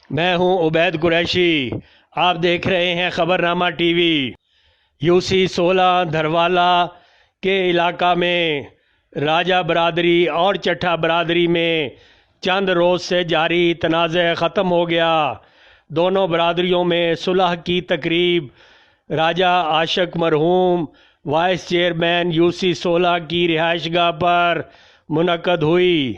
मैं हूं उबैद कुरैशी। आप देख रहे हैं खबरनामा टीवी। यूसी 16 धरवाला के इलाका में राजा बरादरी और चट्ठा बरादरी में चंद रोज़ से जारी तनाज़े ख़त्म हो गया। दोनों बरादरियों में सुलह की तकरीब राजा आशिक मरहूम वाइस चेयरमैन यूसी 16 की रिहाइशगाह पर मुनक़द हुई।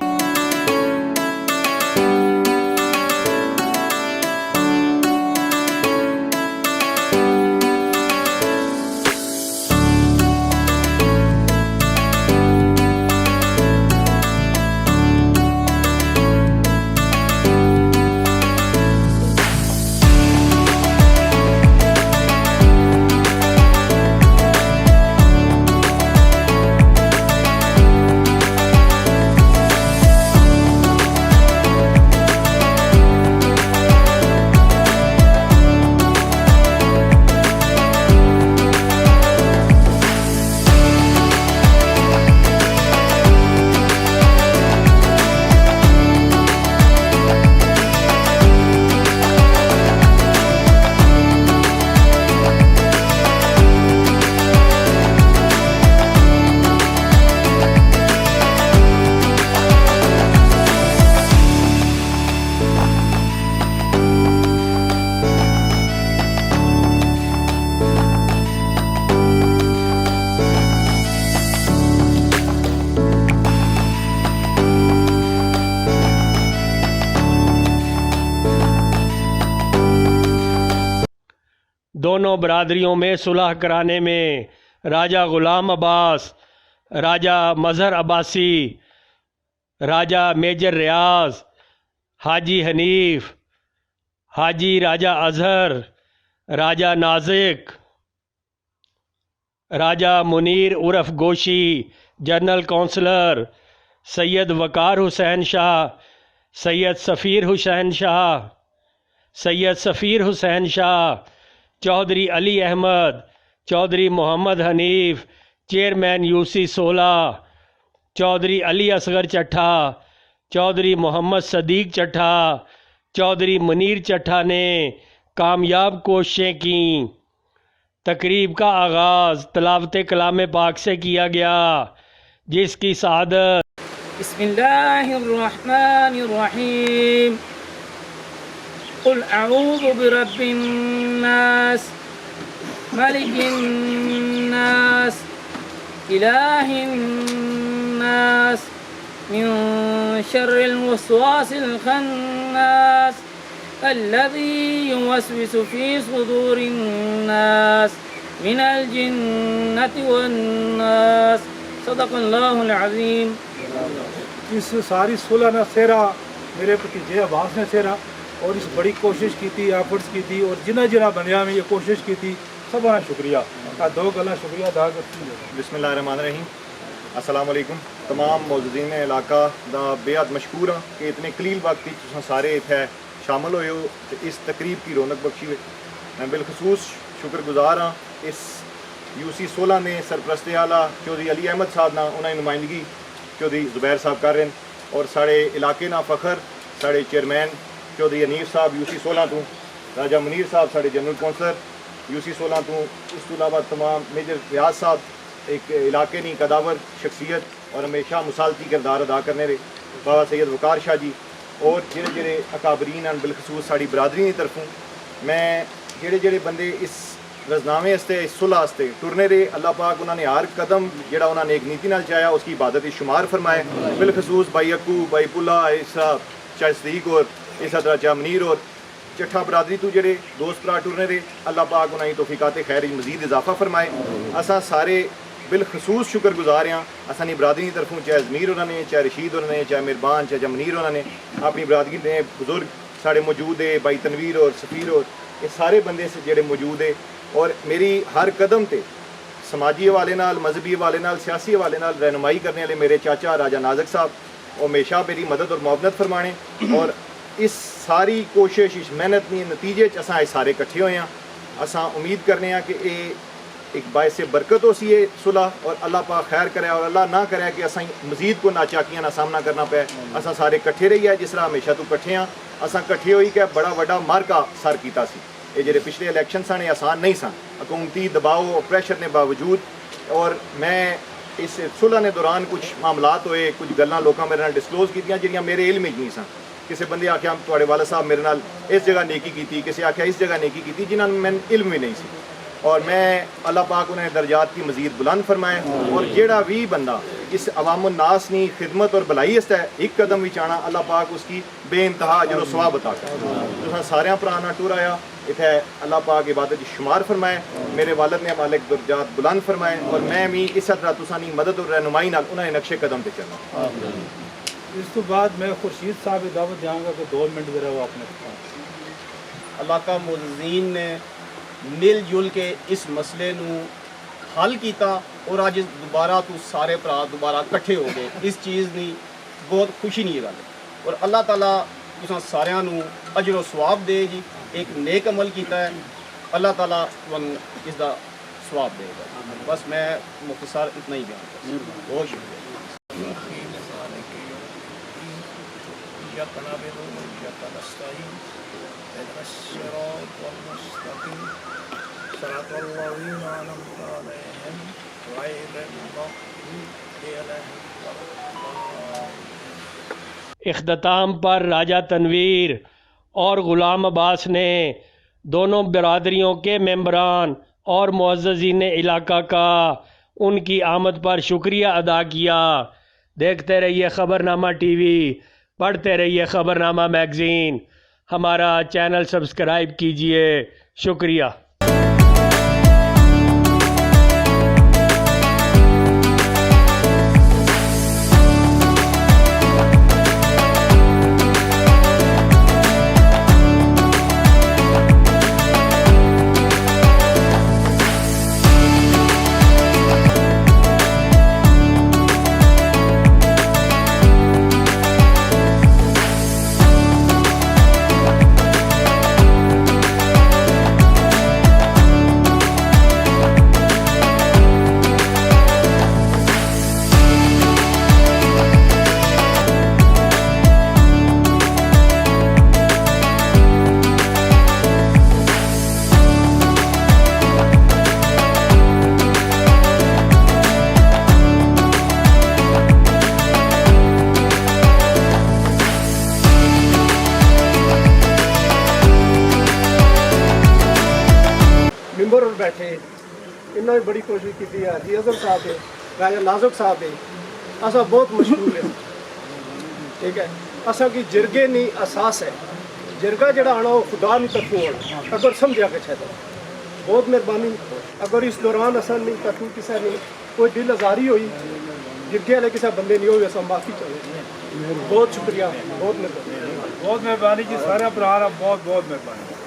दोनों बरादरियों में सुलह कराने में राजा ग़ुलाम अब्बास, राजा मज़हर अब्बासी, राजा मेजर रियाज, हाजी हनीफ, हाजी राजा अजहर, राजा नाजिक, राजा मुनीर उर्फ गोशी, जनरल काउंसलर सैयद वकार हुसैन शाह, सैयद सफ़ीर हुसैन शाह, सैयद सफ़ीर हुसैन शाह, चौधरी अली अहमद, चौधरी मोहम्मद हनीफ, चेयरमैन यूसी 16, चौधरी अली असगर चट्ठा, चौधरी मोहम्मद सदीक चट्ठा, चौधरी मुनीर चट्ठा ने कामयाब कोशिशें की। तकरीब का आगाज़ तलावत कलाम पाक से किया गया, जिसकी सआदत बिस्मिल्लाहिर्रहमानिर्रहीम। कुल अऊज़ु बिरब्बिन्नास मलिकिन्नास इलाहिन्नास मिन शर्रिल वस्वासिल खन्नास अल्लज़ी युवस्विसु फ़ी सुदूरिन्नास मिनल जिन्नति वन्नास। सदक़ल्लाहुल अज़ीम। इस सारी सुलह ने सेहरा मेरे भतीजे अब्बास ने सेहरा और इस बड़ी कोशिश की थी, एफर्ट्स की थी और जिन्हें जिन्हें बंदियां में ये कोशिश की थी सब का शुक्रिया। दो गल्लां शुक्रिया अदा करती हूँ। बिस्मिल्लाहिर्रहमानिर्रहीम। अस्सलाम वालेकुम। तमाम मौजूदीन इलाका दा बेहद मशहूर हाँ कि इतने कलील वक्त तुम सारे इत्थे शामिल होए हो तो इस तकरीब की रौनक बख्शी हुए। मैं बिलखसूस शुक्रगुजार हाँ इस यूसी 16 ने सरपरस्ती आला चौधरी अली अहमद साहब ना उन्हें नुमाइंदगी चौधरी जुबैर साहब कर रहे हैं और साढ़े इलाके ना फ़ख्र साढ़े चेयरमैन चौधरी हनीफ साहब यूसी 16 तो, राजा मुनीर साहब साढ़े जनरल कौंसलर यूसी 16 तो, इस तो अलावा तमाम मेजर रियाज साहब एक इलाके की कदावर शख्सियत और हमेशा मुसालती किरदार अदा करने रहे, बाबा सैयद वकार शाह जी और जेड़े जेड़े अकाबरीन हैं बिलखसूस साड़ी बरादरी की तरफों मैं जेड़े जेड़े बंदे इस रजनामे वास्ते इस सुलह वास्ते टुरने रहे, अल्लाह पाक उन्होंने हर कदम जोड़ा उन्होंने एक नीति नाल चाया उसकी इबादत शुमार फरमाए। बिलखसूस भाई अक्कू, भाई पुल्ला, इसा चाहे सदीक और इस तरह चाहे मनीर और चट्ठा बरादरी तो जेड़े दोस्त भरा टुरने रहे, अल्लाह पाक उन्होंने तौफीकात खैर मजीद इजाफा फरमाए। असा सारे बिलखसूस शुक्रगुजार हाँ असानी बरादरी की तरफों चाहे ज़मीर उन्होंने, चाहे रशीद उन्होंने, चाहे मेहरबान, चाहे मनीर उन्होंने अपनी बरादरी ने बुजुर्ग साढ़े मौजूद है, भाई तनवीर और सफ़ीर और ये सारे बंदे से जेड़े मौजूद है और मेरी हर कदम ते समाजी हवाले नाल, मजहबी हवाले नाल, सियासी हवाले नाल रहनुमाई करने वाले मेरे चाचा राजा नाजिक साहब और हमेशा मेरी मदद और मुआवनत फरमाने और इस सारी कोशिश इस मेहनत ने नतीजे असा सारे इकट्ठे हुए हैं। असा उम्मीद करने कि ये एक बायस बरकत हो सी है सुलह और अल्लाह पाक खैर करे और अल्लाह ना करे कि असा मजीद को नाचाकियां ना सामना करना पे। असा सारे इकट्ठे रही है जिस तरह हमेशा तो इकट्ठे हाँ असां इकट्ठे होई के बड़ा वड्डा मार्का सर कीता सी। ये जेह्ड़े पिछले इलैक्शन सन आसान नहीं सन, हुकूमती दबाव और प्रेशर ने बावजूद। और मैं इस सुलह ने दौरान कुछ मामलात होए, कुछ गल्लां लोकां मेरे नाल डिस्कलोज कीतियां जिहड़ियां मेरे इल्म च नहीं सन। किसी बंदे आख्या तुहाडे वाला साहब मेरे नाल इस जगह नेकी कीती, किसी आख्या इस जगह नेकी कीती, जिन्हां नूं मैनूं इल्म भी नहीं सी। और मैं अल्लाह पाक उन्हें दर्जात की मजीद बुलंद फरमाए। और जेड़ा भी बंदा इस अवामुन नास नी खिदमत और भलाई है एक कदम भी चाहना, अल्लाह पाक उसकी बेइंतहा अजर सवाब अता करे। तुसां सारियां भरां नाल टुर आया इत्थे अल्लाह पाक इबादत शुमार फरमाए, मेरे वालिद ने मालिक दर्जात बुलंद फरमाए। और मैं भी इस तरह तुसां नी मदद और रहनुमाई नाल उन्हें नक्शे कदम पे चलना। इस तो बाद मैं खुर्शीद साहब की दावत देंगा कि 2 मिनट जरा वो अपने अल्लाह का मुअज़्ज़िन ने मिल जुल के इस मसले नू हल किया और अज दोबारा तू सारे भरा दोबारा इकट्ठे हो गए, इस चीज़ की बहुत खुशी नहीं गल। और अल्लाह ताला तुसां सारियां नू अजर व सवाब दे जी। एक नेक अमल किया है, अल्लाह ताला तुहानू इसका सवाब देगा। बस मैं मुख्तसर इतना ही बयान करता। बहुत शुक्रिया। इख्तिताम पर राजा तनवीर और ग़ुलाम अब्बास ने दोनों बिरादरियों के मेंबरान और मुअज़्ज़िज़ीन इलाका का उनकी आमद पर शुक्रिया अदा किया। देखते रहिए ख़बरनामा टीवी, पढ़ते रहिए ख़बरनामा मैगज़ीन। हमारा चैनल सब्सक्राइब कीजिए। शुक्रिया। मैंबर और बैठे इन्होंने भी बड़ी कोशिश की थी। हाजी अजहर साहब है, राजा नाजुक साहब है, असा बहुत मशहूर है। ठीक है, असा की जिरगे नहीं असास है। जिरगा जड़ा आना वो खुदा नहीं तरफों आना, अगर समझा के छे बहुत मेहरबानी। अगर इस दौरान असा नहीं तकू किसी ने कोई दिल आजारी हुई, जिरगे वाले किसी बंदे नहीं हुए, असा माफ़ी चाहिए। बहुत शुक्रिया, बहुत मेहरबानी। बहुत मेहरबानी जी, सारे भरा बहुत बहुत मेहरबानी।